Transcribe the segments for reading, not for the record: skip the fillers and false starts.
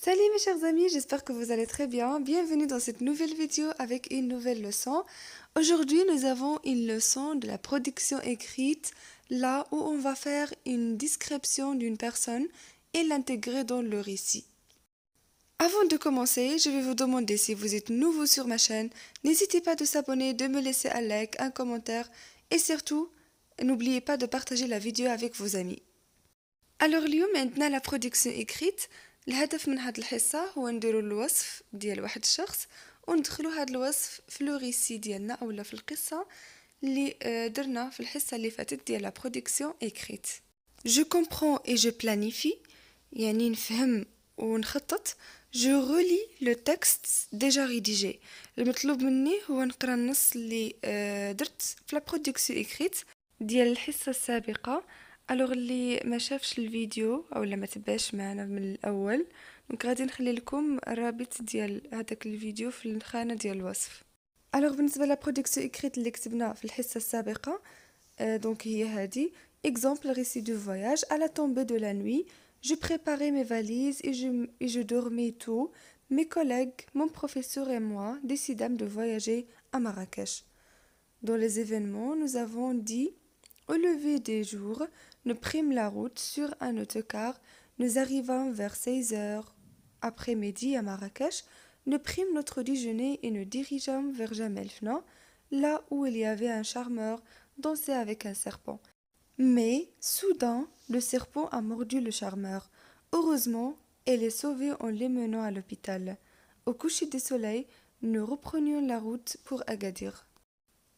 Salut mes chers amis, j'espère que vous allez très bien. Bienvenue dans cette nouvelle vidéo avec une nouvelle leçon. Aujourd'hui, nous avons une leçon de la production écrite, là où on va faire une description d'une personne et l'intégrer dans le récit. Avant de commencer, je vais vous demander si vous êtes nouveau sur ma chaîne, n'hésitez pas de s'abonner, de me laisser un like, un commentaire et surtout, n'oubliez pas de partager la vidéo avec vos amis. Alors اليوم عندنا la production écrite. الهدف من هاد الحصة هو نديرو الوصف ديال واحد الشخص وندخلو هاد الوصف في لو ريسي ديالنا اولا في القصة اللي درنا في الحصة اللي فاتت ديال la production écrite. Je comprends et je planifie يعني نفهم ونخطط. Je relis le texte déjà rédigé. المطلوب مني هو نقرا النص اللي درت في la production écrite ديال الحصة السابقة. الوغ اللي ما شافش الفيديو او ما تبعش معنا من الاول دونك غادي نخلي لكم الرابط ديال هذاك الفيديو في الخانه ديال الوصف. الوغ بالنسبه لا برودكسيون اكريت اللي كتبنا في الحصه السابقه دونك هي هذه exemple récit de voyage à la tombée de la nuit. Je préparais mes valises et je dormais tôt. Mes collègues, mon professeur et moi décidâmes de voyager à Marrakech. Dans les événements, nous avons dit au lever des jours, nous prîmes la route sur un autocar. Nous arrivâmes vers 16 heures après-midi à Marrakech. Nous prîmes notre déjeuner et nous dirigeâmes vers Jamel Fna, là où il y avait un charmeur dansé avec un serpent. Mais, soudain, le serpent a mordu le charmeur. Heureusement, elle est sauvée en l'emmenant à l'hôpital. Au coucher du soleil, nous reprenions la route pour Agadir.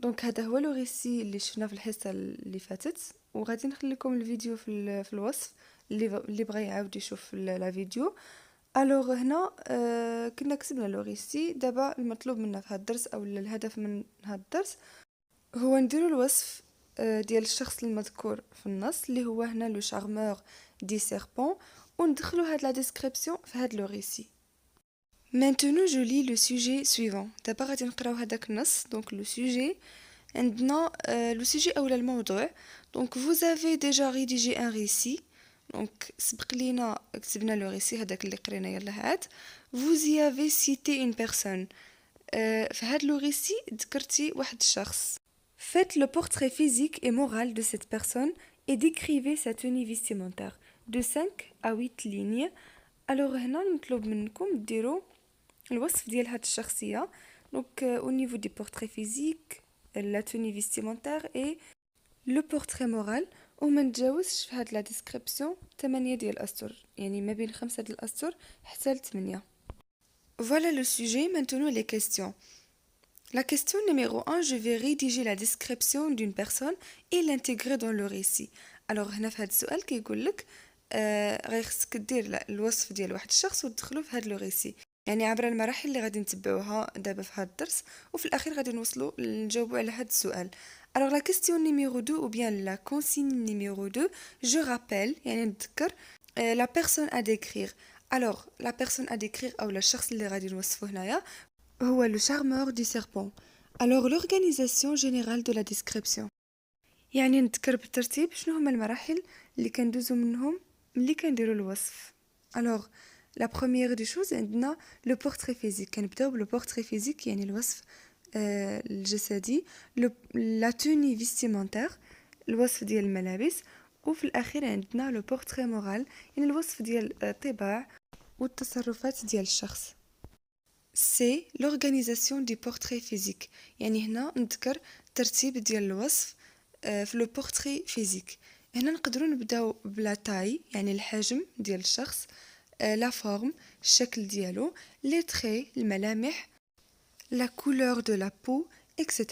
دونك هذا هو لو ريسي اللي شفنا في الحصه اللي فاتت وغادي نخلي لكم الفيديو في الوصف اللي بغى يعاود يشوف لا فيديو. الوغ هنا كنا كتبنا لو ريسي. دابا المطلوب منا في هذا الدرس او الهدف من هذا الدرس هو نديرو الوصف ديال الشخص المذكور في النص اللي هو هنا لو شارمور دي سيربون وندخلو هاد لا ديسكريبسيون في هاد لو ريسي. Maintenant, je lis le sujet suivant. دابا غادي نقراو هذاك النص. Donc le sujet عندنا le sujet أولا الموضوع. Donc vous avez déjà rédigé un récit. Donc سبق لينا كتبنا لو ريسي هذاك اللي قرينا يلا عاد. Vous y avez cité une personne. في هاد لو ريسي ذكرتي واحد الشخص. Faites le portrait physique et moral de cette personne et décrivez sa tenue vestimentaire de 5 à 8 lignes. Alors هنا نطلب منكم ديروا الوصف ديال هاد الشخصية. Donc au niveau du portrait physique, la tenue vestimentaire et le portrait moral وما نتجاوزش في هاد لا ديسكريبسيون 8 ديال الأسطر يعني ما بين 5 ديال الأسطر حتى ل 8. Voilà le sujet, maintenant les questions. La question numéro 1, je vais rédiger la description d'une personne et l'intégrer dans le récit. Alors هنا في هاد السؤال كيقول لك غير خصك دير الوصف ديال واحد الشخص وتدخلو في هاد لو ريسي يعني عبر المراحل اللي غادي نتبعوها دابا في هاد الدرس وفي الاخير غادي نوصلوا نجاوبوا على هاد السؤال. Alors la question numéro 2 ou bien la consigne numéro 2, je rappelle يعني نذكر la personne à décrire. Alors la personne à décrire او الشخص اللي غادي نوصفه هنايا هو le charmeur du serpent. Alors l'organisation générale de la description يعني نذكر بالترتيب شنو هما المراحل اللي كندوزو منهم ملي كنديروا الوصف. Alors la première des choses عندنا le portrait physique. كنبداو بلو portrait physique يعني الوصف الجسدي. la tenue vestimentaire الوصف ديال الملابس. وفي الاخير عندنا le portrait moral يعني الوصف ديال الطباع والتصرفات ديال الشخص. C'est l'organisation du portrait physique يعني هنا نذكر ترتيب ديال الوصف في لو portrait physique. هنا نقدروا نبداو بلا تاي يعني الحجم ديال الشخص. لا فورم الشكل ديالو. لي تري الملامح. لا couleur de la peau etc.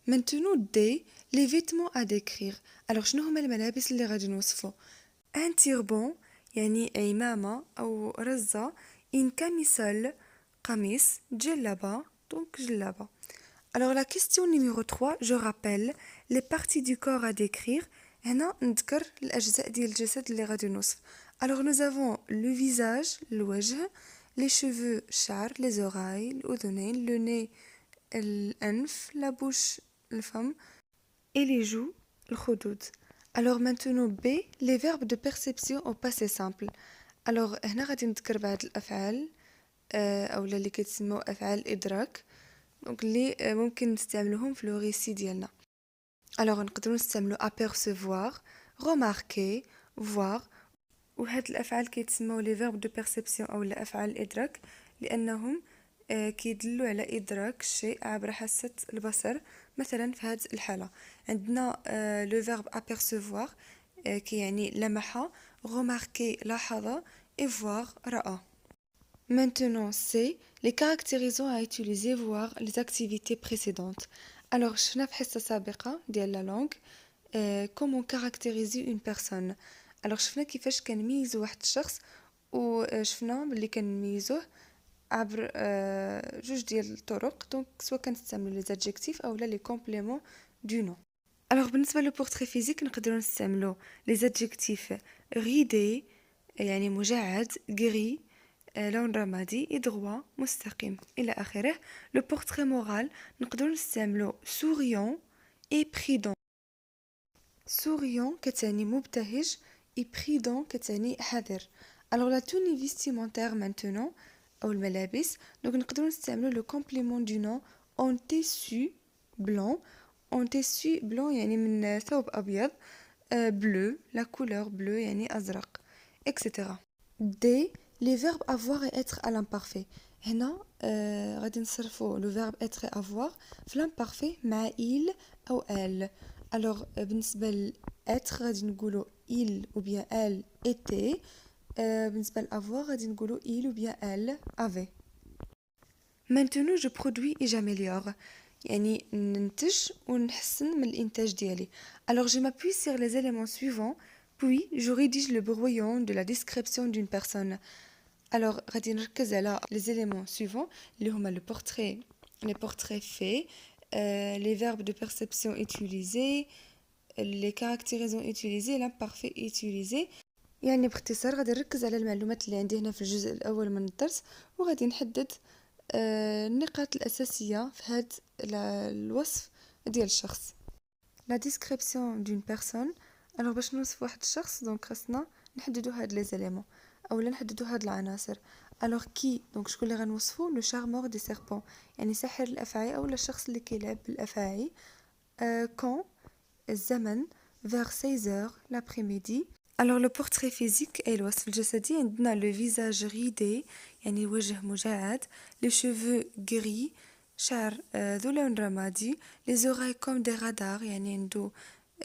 Maintenant D les vêtements à décrire. alors شنو هما الملابس اللي غادي نوصفو. un turban يعني عمامة أو رزة. une camisole قميص. جلابة donc جلابة. Alors la question numéro 3, je rappelle les parties du corps à décrire. هنا نذكر الأجزاء ديال الجسد اللي غادي نوصف. Alors nous avons le visage الوجه. les cheveux الشعر. les oreilles الأذنين. le nez الأنف. la bouche الفم et les joues الخدود. Alors maintenant B les verbes de perception au passé simple. الوغ هنا غادي نذكر بعض الافعال اولا اللي كيتسموا افعال الادراك دونك اللي ممكن نستعملوهم في لو ريسي ديالنا. الوغ نقدروا نستعملوا apercevoir, remarquer, voir. وهاد الافعال كيتسموا لي فيرب دو بيرسيبسيون اولا افعال الادراك لانهم كيدلوا على ادراك الشيء عبر حاسه البصر. مثلا في هذه الحاله عندنا لو فيرب apercevoir كيعني لمح، remarquer لاحظ et voir راى. Maintenant, c'est les caractérisants à utiliser voir les activités précédentes. Alors, شفنا في حصة سابقة ديال la langue comment caractériser une personne. Alors شفنا كيفاش كنميزو واحد الشخص وشفنا باللي كنميزوه عبر جوج ديال الطرق دونك سواء كنستعملوا لي زادجيكتيف اولا لي كومبليمون دو نو. alors بالنسبه لو بورتري فيزيك نقدروا نستعملوا لي زادجيكتيف ريدي يعني مجعد، غري لون رمادي، ادغوا مستقيم الى اخره. لو بورتري مورال نقدروا نستعملوا سوريون اي بريدون. سوريون كتعني مبتهج et prudent كتعني حذر. alors la tenue vestimentaire maintenant او الملابس دونك نقدروا نستعملوا لو كومبليمون دو نو en tissu blanc. en tissu blanc يعني من ثوب ابيض، bleu la couleur bleu يعني ازرق etc. d les verbes avoir et être à l'imparfait. هنا غادي نصرفوا لو verbe être et avoir في l'imparfait مع il او elle. alors بالنسبه ل être غادي نقولوا il ou bien elle était. بالنسبه ل avoir غادي نقولوا il ou bien elle avait. maintenant je produis et j'améliore يعني ننتج ونحسن من الانتاج ديالي. alors je m'appuie sur les éléments suivants puis je rédige le brouillon de la description d'une personne. alors غادي نركز على les éléments suivants اللي هما le portrait, les portraits faits, les verbes de perception utilisés, les caractérisants utilisés, l'imparfait utilisé. يعني باختصار غادي نركز على المعلومات اللي عندي هنا في الجزء الاول من الدرس وغادي نحدد النقاط الاساسيه في هذا الوصف ديال الشخص. la description d'une personne. alors باش نوصف واحد الشخص دونك خاصنا نحددوا هاد لي زيليمون اولا نحددوا هاد العناصر. alors كي دونك شكون اللي غنوصفوا لو شارمور دي سيربون يعني ساحر الافاعي اولا الشخص اللي كيلعب بالافاعي. quand الزمن vers 16h l'après-midi. alors le portrait physique أي الوصف الجسدي عندنا le visage ridé يعني وجه مجعد، les cheveux gris شعر ذو لون رمادي، les oreilles comme des radars يعني عنده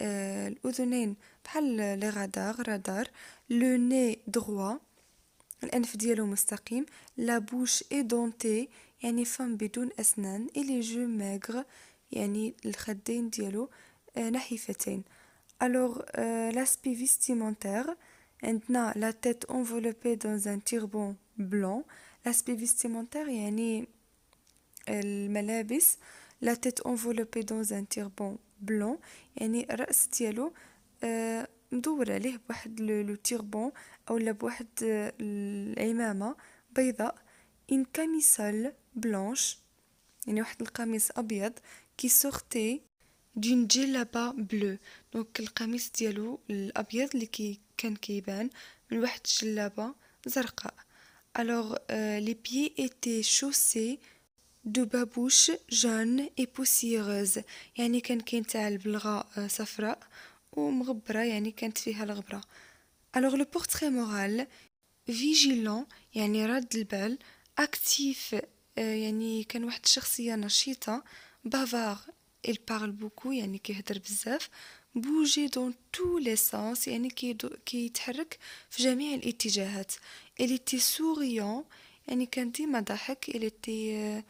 الأذنين بحال لي رادار، le nez droit الأنف ديالو مستقيم، la bouche édentée يعني فم بدون أسنان، et les yeux maigres يعني الخدين ديالو نحيفتين. alors l'aspect vestimentaire عندنا la tête enveloppée dans un turban blanc. l'aspect vestimentaire يعني الملابس la tête enveloppée dans un turban blanc يعني الرأس ديالو مدور عليه بواحد لو تيربون اولا بواحد العمامه بيضاء. une camisole blanche يعني واحد القميص ابيض qui sortait d'une djellaba bleue. دونك القميص ديالو الابيض اللي كان كيبان من واحد الجلابه زرقاء. alors les pieds étaient chaussés de babouches jaunes et poussiéreuses يعني كان كاين تاع البلغه صفراء ومغبره يعني كانت فيها الغبره. alors le portrait moral vigilant يعني راد البال، actif يعني كان واحد الشخصيه نشيطه، bavard il parle beaucoup يعني كيهضر بزاف، bouger dans tous les sens يعني كيتحرك في جميع الاتجاهات. il était souriant يعني كان ديما ضاحك. il était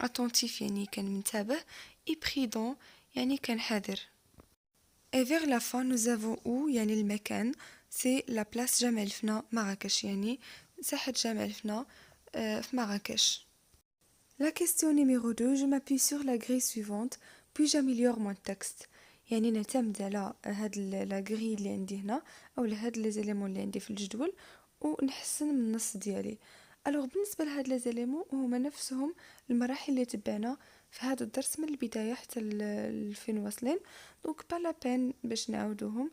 attentif يعني كان منتبه، et prudent يعني كان حذر. et vers la fin nous avons où يعني المكان c'est la place جامع الفنا مراكش يعني ساحة جامع الفنا في مراكش. La question numéro 2, je m'appuie sur la grille suivante, puis j'améliore mon texte. يعني نعتمد على هاد لا غري اللي عندي هنا او هاد لي زيليمون اللي عندي في الجدول ونحسن من النص ديالي. الوغ بالنسبه لهاد لي زيليمون هما نفسهم المراحل اللي تبعنا في هذا الدرس من البدايه حتى لفين واصلين دونك با لا بين باش نعاودوهم.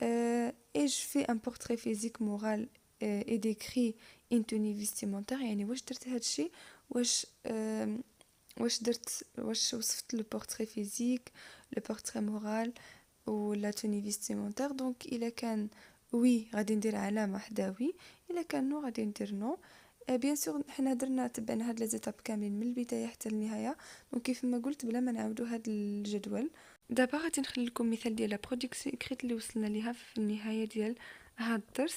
et je fais un portrait physique moral et décrit une tenue vestimentaire. يعني واش درت هاد الشيء واش وصفت le portrait physique, le portrait moral ou la tenue vestimentaire. donc إلا كان وي غادي ندير علامة حداوي، إلا كان نو غادي ندير نو. بيان سور حنا تبعنا هاد لي زيتاب كاملين من البداية حتى النهاية، دونك كيف ما قلت بلا ما نعاودو هاد الجدول. دابا غادي نخلي لكم مثال ديال لا برودكسيون اكريت اللي وصلنا ليها في النهاية ديال هاد الدرس.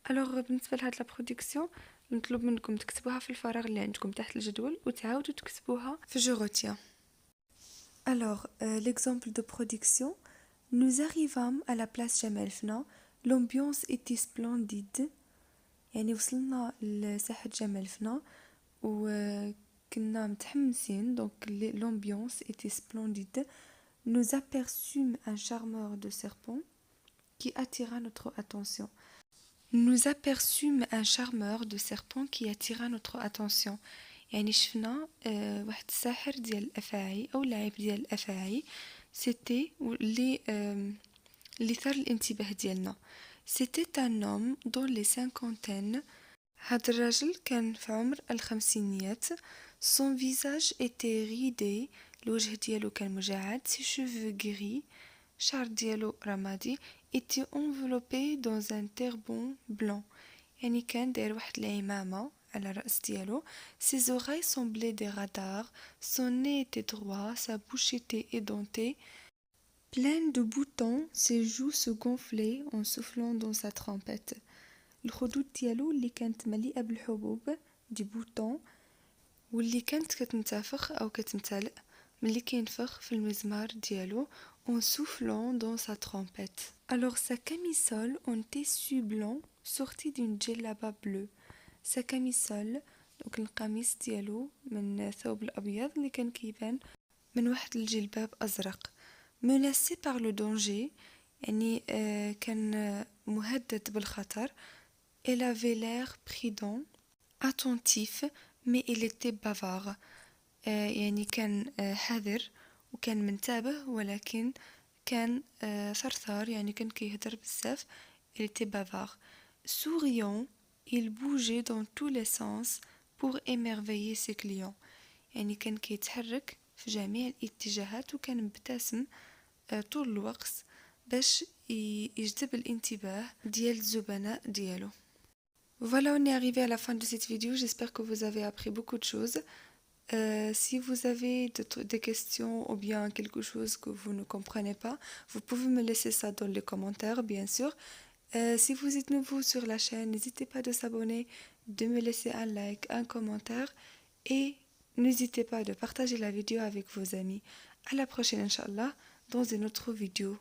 الوغ بالنسبة لهاد لا برودكسيون نطلب منكم تكتبوها في الفراغ اللي عندكم تحت الجدول وتعاودوا تكتبوها في جو روتيان. Alors, l'exemple de production. Nous arrivâmes à la place Jemaa el-Fna. L'ambiance était splendide. يعني وصلنا لساحة جمال الفنا وكنا متحمسين. donc l'ambiance était splendide. Nous aperçûmes un charmeur de serpent qui attira notre attention. Nous aperçûmes un charmeur de serpent qui attira notre attention. يعني شفنا واحد الساحر ديال الافاعي او لاعب ديال الافاعي سيتي اللي ثار الانتباه ديالنا. C'était un homme dans les cinquantaines. هاد الرجل كان في عمر الخمسينيات. Son visage était ridé. الوجه ديالو كان مجعد. Ses cheveux gris. الشعر ديالو رمادي. était enveloppé dans un turban blanc. يعني كان داير واحد العمامة على الرأس ديالو. Ses oreilles semblaient des radars. Son nez était droit. Sa bouche était édentée. Pleine de boutons, ses joues se gonflaient en soufflant dans sa trompette. الخدود ديالو اللي كانت مليئة بالحبوب دي بوطون واللي كانت كتنتفخ أو كتمتلئ ملي كينفخ في المزمار ديالو en soufflant dans sa trompette. Alors sa camisole en tissu blanc sortit d'une djellaba bleue. Sa camisole donc القميص ديالو من ثوب الأبيض اللي كان كيبان من واحد الجلباب أزرق. menacé par le danger يعني كان مهدد بالخطر. Elle avait l'air prudent, attentif, mais il était bavard. يعني كان حذر وكان منتبه ولكن كان ثرثار يعني كان كيهدر بزاف. Il était bavard. Souriant, il bougeait dans tous les sens pour émerveiller ses clients. يعني كان كيتحرك في جميع الاتجاهات وكان مبتسم طول الوقت باش يجذب الانتباه ديال الزبناء ديالو. Voilà, on est arrivé à la fin de cette vidéo. J'espère que vous avez appris beaucoup de choses. Si vous avez des questions ou bien quelque chose que vous ne comprenez pas, vous pouvez me laisser ça dans les commentaires, bien sûr. Si vous êtes nouveau sur la chaîne, n'hésitez pas de s'abonner, de me laisser un like, un commentaire et n'hésitez pas de partager la vidéo avec vos amis. À la prochaine, Inch'Allah, dans une autre vidéo.